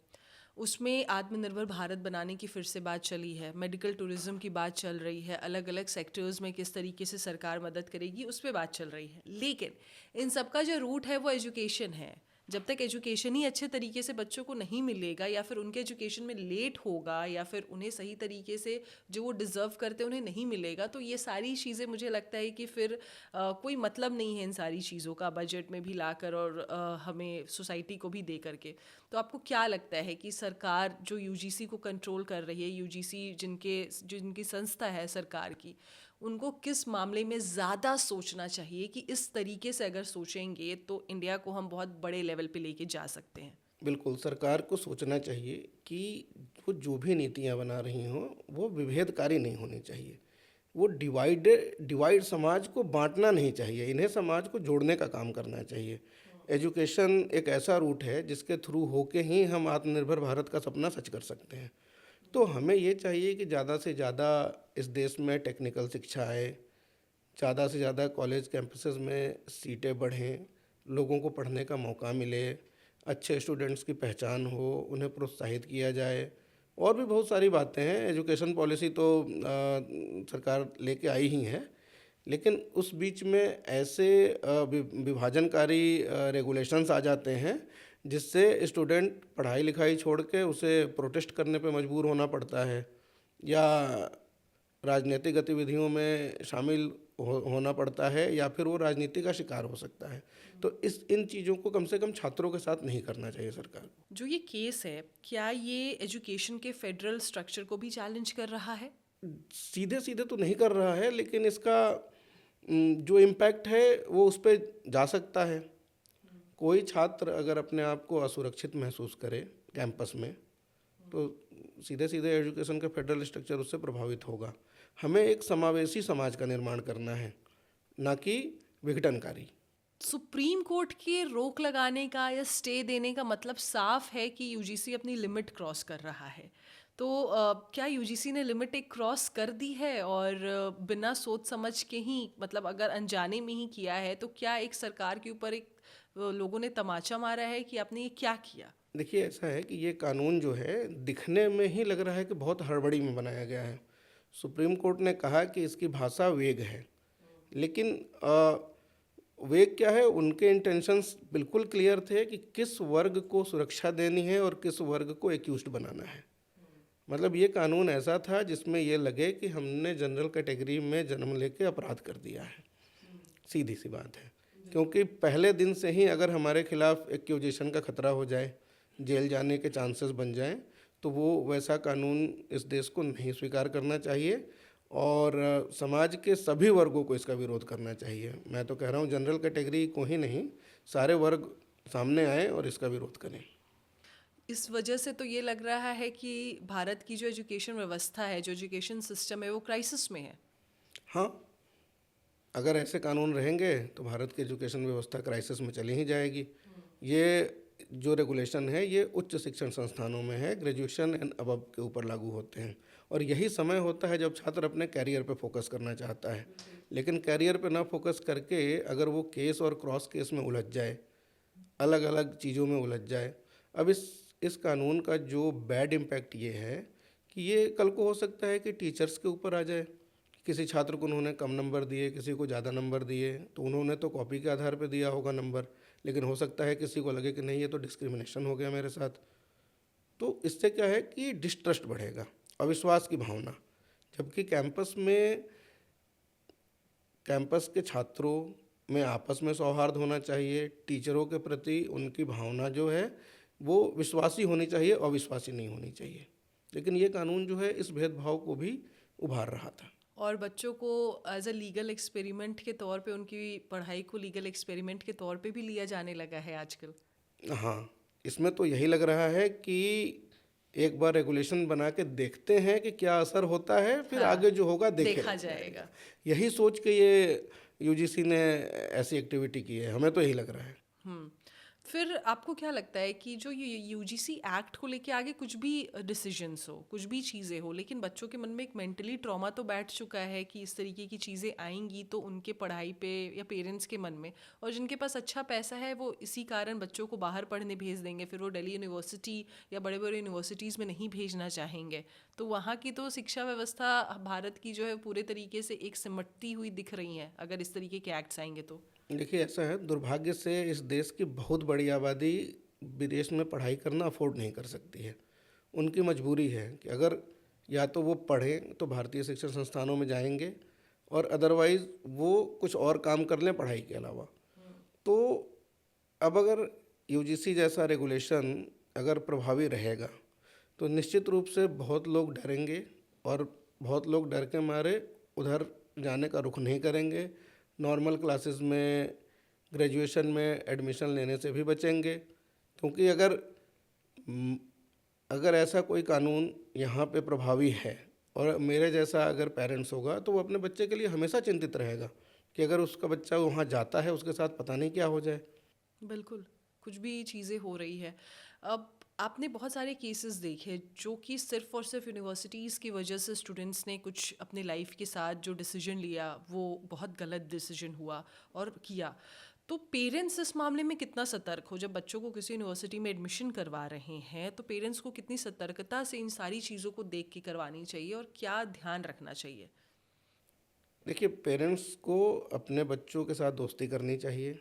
उसमें आत्मनिर्भर भारत बनाने की फिर से बात चली है, मेडिकल टूरिज्म की बात चल रही है, अलग अलग सेक्टर्स में किस तरीके से सरकार मदद करेगी उस पर बात चल रही है। लेकिन इन सब का जो रूट है वो एजुकेशन है। जब तक एजुकेशन ही अच्छे तरीके से बच्चों को नहीं मिलेगा, या फिर उनके एजुकेशन में लेट होगा, या फिर उन्हें सही तरीके से जो वो डिज़र्व करते हैं उन्हें नहीं मिलेगा, तो ये सारी चीज़ें मुझे लगता है कि फिर कोई मतलब नहीं है इन सारी चीज़ों का बजट में भी लाकर और हमें सोसाइटी को भी दे करके। तो आपको क्या लगता है कि सरकार जो यूजीसी को कंट्रोल कर रही है, यूजीसी जिनकी संस्था है सरकार की, उनको किस मामले में ज़्यादा सोचना चाहिए कि इस तरीके से अगर सोचेंगे तो इंडिया को हम बहुत बड़े लेवल पे लेके जा सकते हैं? बिल्कुल, सरकार को सोचना चाहिए कि वो जो भी नीतियाँ बना रही हों, वो विभेदकारी नहीं होनी चाहिए। वो डिवाइड समाज को बाँटना नहीं चाहिए, इन्हें समाज को जोड़ने का काम करना चाहिए। एजुकेशन एक ऐसा रूट है जिसके थ्रू होके ही हम आत्मनिर्भर भारत का सपना सच कर सकते हैं। तो हमें ये चाहिए कि ज़्यादा से ज़्यादा इस देश में टेक्निकल शिक्षा आए, ज़्यादा से ज़्यादा कॉलेज कैंपसेस में सीटें बढ़ें, लोगों को पढ़ने का मौका मिले, अच्छे स्टूडेंट्स की पहचान हो, उन्हें प्रोत्साहित किया जाए। और भी बहुत सारी बातें हैं, एजुकेशन पॉलिसी तो सरकार लेके आई ही है, लेकिन उस बीच में ऐसे विभाजनकारी रेगुलेशंस आ जाते हैं जिससे स्टूडेंट पढ़ाई लिखाई छोड़ के उसे प्रोटेस्ट करने पे मजबूर होना पड़ता है, या राजनीतिक गतिविधियों में शामिल होना पड़ता है, या फिर वो राजनीति का शिकार हो सकता है। तो इन चीज़ों को कम से कम छात्रों के साथ नहीं करना चाहिए सरकार को। जो ये केस है, क्या ये एजुकेशन के फेडरल स्ट्रक्चर को भी चैलेंज कर रहा है? सीधे सीधे तो नहीं कर रहा है, लेकिन इसका जो इम्पैक्ट है वो उस पर जा सकता है। कोई छात्र अगर अपने आप को असुरक्षित महसूस करे कैंपस में, तो सीधे सीधे एजुकेशन का फेडरल स्ट्रक्चर उससे प्रभावित होगा। हमें एक समावेशी समाज का निर्माण करना है, ना कि विघटनकारी। सुप्रीम कोर्ट के रोक लगाने का या स्टे देने का मतलब साफ है कि यूजीसी अपनी लिमिट क्रॉस कर रहा है। तो क्या यूजीसी ने लिमिट एक क्रॉस कर दी है, और बिना सोच समझ के ही, मतलब अगर अनजाने में ही किया है, तो क्या एक सरकार के ऊपर एक लोगों ने तमाचा मारा है कि आपने ये क्या किया? देखिए, ऐसा है कि ये कानून जो है दिखने में ही लग रहा है कि बहुत हड़बड़ी में बनाया गया है। सुप्रीम कोर्ट ने कहा कि इसकी भाषा वेग है, लेकिन वेग क्या है, उनके इंटेंशंस बिल्कुल क्लियर थे कि किस वर्ग को सुरक्षा देनी है और किस वर्ग को एक्यूज्ड बनाना है। मतलब ये कानून ऐसा था जिसमें ये लगे कि हमने जनरल कैटेगरी में जन्म लेके अपराध कर दिया है। सीधी सी बात है, क्योंकि पहले दिन से ही अगर हमारे खिलाफ एक्यूजेशन का खतरा हो जाए, जेल जाने के चांसेस बन जाएं, तो वो वैसा कानून इस देश को नहीं स्वीकार करना चाहिए, और समाज के सभी वर्गों को इसका विरोध करना चाहिए। मैं तो कह रहा हूँ जनरल कैटेगरी को ही नहीं, सारे वर्ग सामने आए और इसका विरोध करें। इस वजह से तो ये लग रहा है कि भारत की जो एजुकेशन व्यवस्था है, जो एजुकेशन सिस्टम है, वो क्राइसिस में है। हाँ, अगर ऐसे कानून रहेंगे तो भारत की एजुकेशन व्यवस्था क्राइसिस में चली ही जाएगी। ये जो रेगुलेशन है ये उच्च शिक्षण संस्थानों में है, ग्रेजुएशन एंड अबव के ऊपर लागू होते हैं, और यही समय होता है जब छात्र अपने कैरियर पे फोकस करना चाहता है। लेकिन कैरियर पे ना फोकस करके अगर वो केस और क्रॉस केस में उलझ जाए, अलग अलग चीज़ों में उलझ जाए, अब इस कानून का जो बैड इम्पैक्ट ये है कि ये कल को हो सकता है कि टीचर्स के ऊपर आ जाए। किसी छात्र को उन्होंने कम नंबर दिए, किसी को ज़्यादा नंबर दिए, तो उन्होंने तो कॉपी के आधार पर दिया होगा नंबर, लेकिन हो सकता है किसी को लगे कि नहीं, ये तो डिस्क्रिमिनेशन हो गया मेरे साथ। तो इससे क्या है कि डिस्ट्रस्ट बढ़ेगा, अविश्वास की भावना। जबकि कैंपस के छात्रों में आपस में सौहार्द होना चाहिए, टीचरों के प्रति उनकी भावना जो है वो विश्वासी होनी चाहिए, अविश्वासी नहीं होनी चाहिए। लेकिन ये कानून जो है इस भेदभाव को भी उभार रहा था। और बच्चों को एज अ लीगल एक्सपेरिमेंट के तौर पे, उनकी पढ़ाई को लीगल एक्सपेरिमेंट के तौर पे भी लिया जाने लगा है आजकल। हाँ, इसमें तो यही लग रहा है कि एक बार रेगुलेशन बना के देखते हैं कि क्या असर होता है, फिर आगे जो होगा देखा जाएगा। यही सोच के ये यूजीसी ने ऐसी एक्टिविटी की है, हमें तो यही लग रहा है। फिर आपको क्या लगता है कि जो ये यूजीसी एक्ट को लेके आगे कुछ भी डिसीजंस हो, कुछ भी चीज़ें हो, लेकिन बच्चों के मन में एक मेंटली ट्रॉमा तो बैठ चुका है कि इस तरीके की चीज़ें आएंगी तो उनके पढ़ाई पे या पेरेंट्स के मन में, और जिनके पास अच्छा पैसा है वो इसी कारण बच्चों को बाहर पढ़ने भेज देंगे, फिर वो दिल्ली यूनिवर्सिटी या बड़े बड़े यूनिवर्सिटीज़ में नहीं भेजना चाहेंगे। तो वहाँ की तो शिक्षा व्यवस्था भारत की जो है पूरे तरीके से एक सिमटती हुई दिख रही है अगर इस तरीके के एक्ट्स आएंगे तो। देखिए, ऐसा है, दुर्भाग्य से इस देश की बहुत बड़ी आबादी विदेश में पढ़ाई करना अफोर्ड नहीं कर सकती है। उनकी मजबूरी है कि अगर या तो वो पढ़ें तो भारतीय शिक्षण संस्थानों में जाएंगे, और अदरवाइज़ वो कुछ और काम कर लें पढ़ाई के अलावा। तो अब अगर यूजीसी जैसा रेगुलेशन अगर प्रभावी रहेगा तो निश्चित रूप से बहुत लोग डरेंगे, और बहुत लोग डर के मारे उधर जाने का रुख नहीं करेंगे। नॉर्मल क्लासेस में, ग्रेजुएशन में एडमिशन लेने से भी बचेंगे, क्योंकि म, अगर ऐसा कोई कानून यहाँ पे प्रभावी है और मेरे जैसा अगर पेरेंट्स होगा तो वो अपने बच्चे के लिए हमेशा चिंतित रहेगा कि अगर उसका बच्चा वहाँ जाता है उसके साथ पता नहीं क्या हो जाए। बिल्कुल, कुछ भी चीज़ें हो रही है। अब आपने बहुत सारे केसेस देखे जो कि सिर्फ़ और सिर्फ यूनिवर्सिटीज़ की वजह से स्टूडेंट्स ने कुछ अपने लाइफ के साथ जो डिसीजन लिया वो बहुत गलत डिसीजन हुआ और किया। तो पेरेंट्स इस मामले में कितना सतर्क हो, जब बच्चों को किसी यूनिवर्सिटी में एडमिशन करवा रहे हैं तो पेरेंट्स को कितनी सतर्कता से इन सारी चीज़ों को देख के करवानी चाहिए और क्या ध्यान रखना चाहिए? देखिए, पेरेंट्स को अपने बच्चों के साथ दोस्ती करनी चाहिए,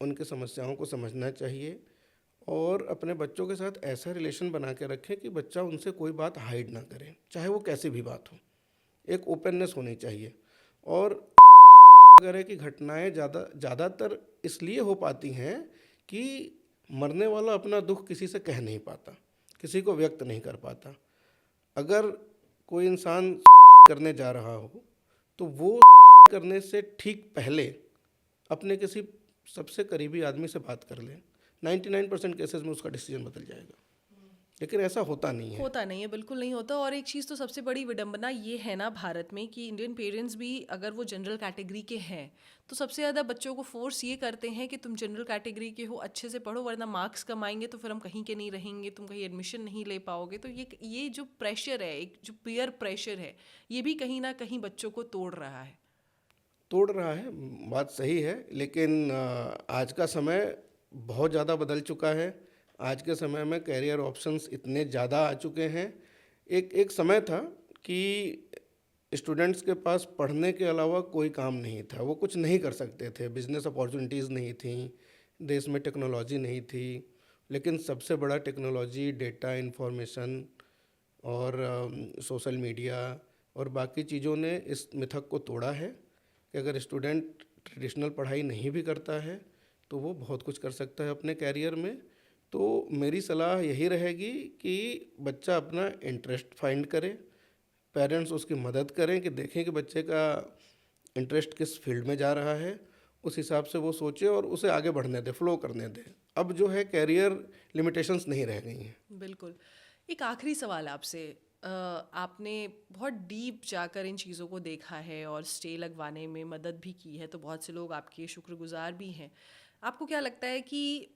उनकी समस्याओं को समझना चाहिए, और अपने बच्चों के साथ ऐसा रिलेशन बना के रखें कि बच्चा उनसे कोई बात हाइड ना करे, चाहे वो कैसी भी बात हो। एक ओपननेस होनी चाहिए। और वगैरह की घटनाएं ज़्यादातर इसलिए हो पाती हैं कि मरने वाला अपना दुख किसी से कह नहीं पाता, किसी को व्यक्त नहीं कर पाता। अगर कोई इंसान करने जा रहा हो तो वो करने से ठीक पहले अपने किसी सबसे करीबी आदमी से बात कर ले। 99% केसेस में उसका डिसीजन बदल जाएगा, लेकिन ऐसा होता नहीं है। होता नहीं है, बिल्कुल नहीं होता। और एक चीज़ तो सबसे बड़ी विडंबना ये है ना भारत में कि इंडियन पेरेंट्स भी अगर वो जनरल कैटेगरी के हैं तो सबसे ज़्यादा बच्चों को फोर्स ये करते हैं कि तुम जनरल कैटेगरी के हो, अच्छे से पढ़ो, वरना मार्क्स कम आएंगे तो फिर हम कहीं के नहीं रहेंगे, तुम कहीं एडमिशन नहीं ले पाओगे। तो ये जो प्रेशर है, एक जो पीयर प्रेशर है, ये भी कहीं ना कहीं बच्चों को तोड़ रहा है। तोड़ रहा है, बात सही है, लेकिन आज का समय बहुत ज़्यादा बदल चुका है। आज के समय में कैरियर ऑप्शंस इतने ज़्यादा आ चुके हैं। एक एक समय था कि स्टूडेंट्स के पास पढ़ने के अलावा कोई काम नहीं था, वो कुछ नहीं कर सकते थे, बिजनेस अपॉर्चुनिटीज़ नहीं थी, देश में टेक्नोलॉजी नहीं थी। लेकिन सबसे बड़ा टेक्नोलॉजी, डेटा, इंफॉर्मेशन और सोशल मीडिया और बाकी चीज़ों ने इस मिथक को तोड़ा है कि अगर स्टूडेंट ट्रेडिशनल पढ़ाई नहीं भी करता है तो वो बहुत कुछ कर सकता है अपने कैरियर में। तो मेरी सलाह यही रहेगी कि बच्चा अपना इंटरेस्ट फाइंड करे, पेरेंट्स उसकी मदद करें कि देखें कि बच्चे का इंटरेस्ट किस फील्ड में जा रहा है, उस हिसाब से वो सोचे और उसे आगे बढ़ने दे, फ्लो करने दे। अब जो है कैरियर लिमिटेशंस नहीं रह गई हैं। बिल्कुल। एक आखिरी सवाल आपसे। आपने बहुत डीप जाकर इन चीज़ों को देखा है और स्टे लगवाने में मदद भी की है, तो बहुत से लोग आपके शुक्रगुजार भी हैं। आपको क्या लगता है कि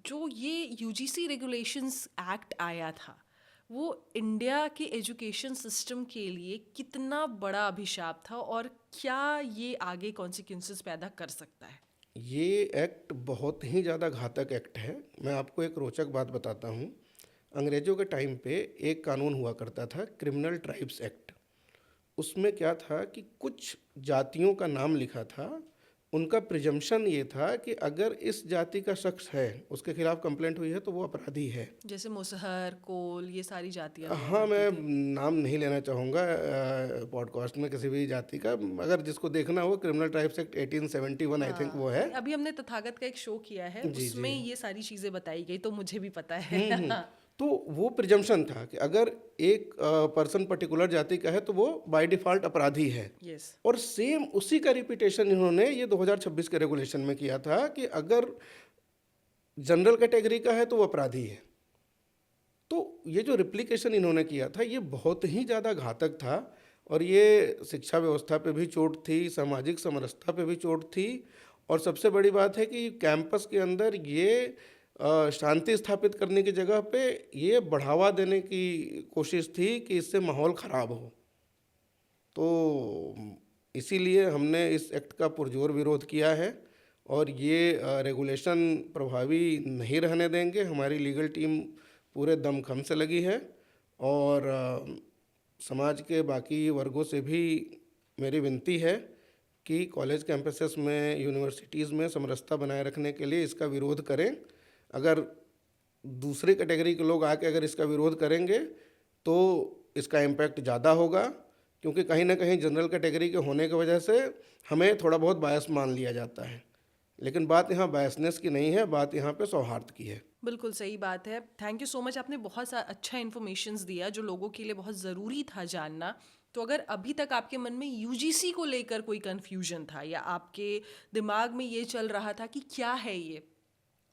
जो ये यूजीसी रेगुलेशंस एक्ट आया था वो इंडिया के एजुकेशन सिस्टम के लिए कितना बड़ा अभिशाप था, और क्या ये आगे कॉन्सिक्वेंसेस पैदा कर सकता है? ये एक्ट बहुत ही ज़्यादा घातक एक्ट है। मैं आपको एक रोचक बात बताता हूँ। अंग्रेज़ों के टाइम पे एक कानून हुआ करता था, क्रिमिनल ट्राइब्स एक्ट। उसमें क्या था कि कुछ जातियों का नाम लिखा था, उनका प्रिजम्पशन ये था कि अगर इस जाति का शख्स है, उसके खिलाफ कंप्लेंट हुई है तो वो अपराधी है। जैसे मुसहर, कोल, ये सारी जातियाँ हुआ हाँ, करती मैं थी। नाम नहीं लेना चाहूँगा पॉडकास्ट में किसी भी जाति का। अगर जिसको देखना हो, criminal tribes act 1871 I think वो है। नहीं, अभी हमने तथागत का एक शो किया है, जी जी। उसमें ये सारी चीज़ें बताई गई, तो मुझे भी पता है। तो वो प्रिजम्पशन था कि अगर एक पर्सन पर्टिकुलर जाति का है तो वो बाय डिफ़ॉल्ट अपराधी है। यस। और सेम उसी का रिपीटेशन इन्होंने ये 2026 के रेगुलेशन में किया था कि अगर जनरल कैटेगरी का है तो वो अपराधी है। तो ये जो रिप्लिकेशन इन्होंने किया था ये बहुत ही ज़्यादा घातक था, और ये शिक्षा व्यवस्था पे भी चोट थी, सामाजिक समरसता पे भी चोट थी, और सबसे बड़ी बात है कि कैंपस के अंदर ये शांति स्थापित करने की जगह पे ये बढ़ावा देने की कोशिश थी कि इससे माहौल ख़राब हो। तो इसीलिए हमने इस एक्ट का पुरजोर विरोध किया है और ये रेगुलेशन प्रभावी नहीं रहने देंगे। हमारी लीगल टीम पूरे दमखम से लगी है और समाज के बाकी वर्गों से भी मेरी विनती है कि कॉलेज कैंपसेस में, यूनिवर्सिटीज़ में समरसता बनाए रखने के लिए इसका विरोध करें। अगर दूसरी कैटेगरी के लोग आके अगर इसका विरोध करेंगे तो इसका इम्पैक्ट ज़्यादा होगा, क्योंकि कहीं ना कहीं जनरल कैटेगरी के होने की वजह से हमें थोड़ा बहुत बायस मान लिया जाता है। लेकिन बात यहाँ बायसनेस की नहीं है, बात यहाँ पे सौहार्द की है। बिल्कुल सही बात है। थैंक यू सो मच, आपने बहुत सा अच्छा इन्फॉर्मेशंस दिया जो लोगों के लिए बहुत ज़रूरी था जानना। तो अगर अभी तक आपके मन में यूजीसी को लेकर कोई कन्फ्यूजन था या आपके दिमाग में ये चल रहा था कि क्या है ये,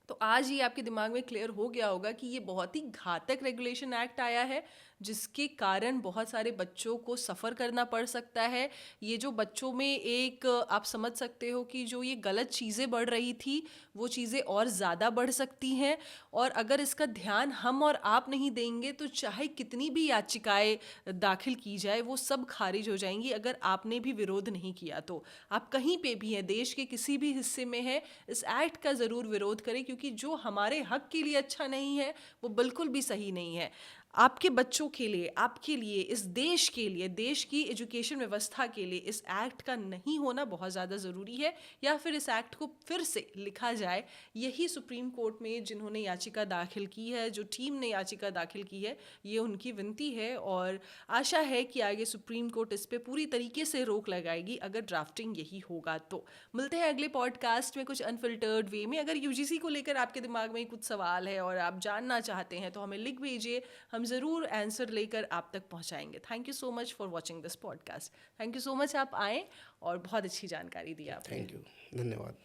तो आज ये आपके दिमाग में क्लियर हो गया होगा कि ये बहुत ही घातक रेगुलेशन एक्ट आया है जिसके कारण बहुत सारे बच्चों को सफ़र करना पड़ सकता है। ये जो बच्चों में एक आप समझ सकते हो कि जो ये गलत चीज़ें बढ़ रही थी वो चीज़ें और ज़्यादा बढ़ सकती हैं, और अगर इसका ध्यान हम और आप नहीं देंगे तो चाहे कितनी भी याचिकाएं दाखिल की जाए वो सब खारिज हो जाएंगी। अगर आपने भी विरोध नहीं किया तो आप कहीं पे भी हैं, देश के किसी भी हिस्से में हैं, इस एक्ट का ज़रूर विरोध करें, क्योंकि जो हमारे हक के लिए अच्छा नहीं है वो बिल्कुल भी सही नहीं है। आपके बच्चों के लिए, आपके लिए, इस देश के लिए, देश की एजुकेशन व्यवस्था के लिए इस एक्ट का नहीं होना बहुत ज़्यादा ज़रूरी है, या फिर इस एक्ट को फिर से लिखा जाए। यही सुप्रीम कोर्ट में जिन्होंने याचिका दाखिल की है, जो टीम ने याचिका दाखिल की है, ये उनकी विनती है और आशा है कि आगे सुप्रीम कोर्ट इस पर पूरी तरीके से रोक लगाएगी अगर ड्राफ्टिंग यही होगा तो। मिलते हैं अगले पॉडकास्ट में कुछ अनफिल्टर्ड वे में। अगर यूजीसी को लेकर आपके दिमाग में कुछ सवाल है और आप जानना चाहते हैं तो हमें लिख भेजिए, हम ज़रूर आंसर लेकर आप तक पहुंचाएंगे। Thank you so much for watching this podcast. Thank you so much, आप आएँ और बहुत अच्छी जानकारी दी आपने। थैंक यू, धन्यवाद।